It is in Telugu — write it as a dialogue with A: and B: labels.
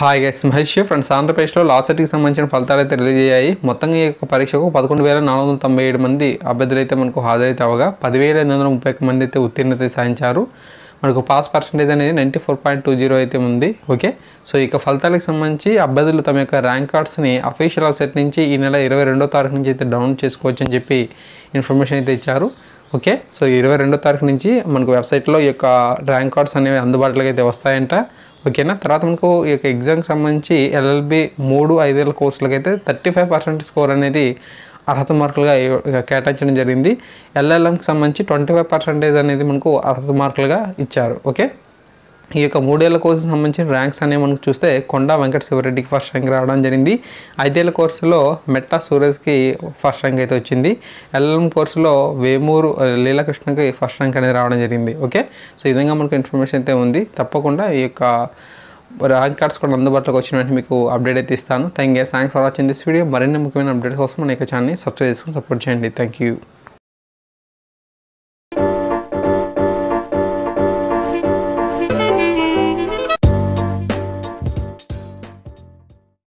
A: Hi guys, Mahesh friends. ఆంధ్రప్రదేశ్లో లా సెట్కి సంబంధించిన ఫలితాలు అయితే రిలీజ్ అయ్యాయి. మొత్తంగా ఈ యొక్క పరీక్షకు 11,497 మంది అభ్యర్థులు అయితే మనకు హాజరైతే అవగా 10,831 మంది అయితే ఉత్తీర్ణత సాధించారు. మనకు పాస్ పర్సెంటేజ్ అనేది 94.20 అయితే ఉంది. ఓకే, సో ఇక ఫలితాలకు సంబంధించి అభ్యర్థులు తమ యొక్క ర్యాంక్ కార్డ్స్ని అఫీషియల్ వెబ్సైట్ నుంచి ఈ నెల 22వ తారీఖు నుంచి అయితే డౌన్లోడ్ చేసుకోవచ్చు అని చెప్పి ఇన్ఫర్మేషన్ అయితే ఇచ్చారు. ఓకే, సో 22వ తారీఖు నుంచి మనకు వెబ్సైట్లో ఈ యొక్క ర్యాంక్ కార్డ్స్ అనేవి అందుబాటులోకి అయితే వస్తాయంట. ఓకేనా, తర్వాత మనకు ఈ యొక్క ఎగ్జామ్కి సంబంధించి LLB 3-5 ఏళ్ళ కోర్సులకు అయితే 35% స్కోర్ అనేది అర్హత మార్కులుగా కేటాయించడం జరిగింది. LLMకి సంబంధించి 25% అనేది మనకు అర్హత మార్కులుగా ఇచ్చారు. ఓకే, ఈ యొక్క 3 ఏళ్ళ కోర్సుకి సంబంధించిన ర్యాంక్స్ అనేవి మనకు చూస్తే కొండా వెంకట శివరెడ్డికి ఫస్ట్ ర్యాంక్ రావడం జరిగింది. 5 ఏళ్ళ కోర్సులో మెట్టా సూరజ్కి ఫస్ట్ ర్యాంక్ అయితే వచ్చింది. LLM కోర్సులో వేమూరు లీలాకృష్ణకి ఫస్ట్ ర్యాంక్ అనేది రావడం జరిగింది. ఓకే, సో ఈ విధంగా మనకు ఇన్ఫర్మేషన్ అయితే ఉంది. తప్పకుండా ఈ యొక్క ర్యాంక్ కార్డ్స్ కూడా అందుబాటులోకి వచ్చిన వెంటనే మీకు అప్డేట్ అయితే ఇస్తాను. Thanks for watching this video. మరిన్ని ముఖ్యమైన అప్డేట్స్ కోసం మన యొక్క ఛానల్ని సబ్స్క్రైబ్ చేసుకుని సపోర్ట్ చేయండి. Thank you.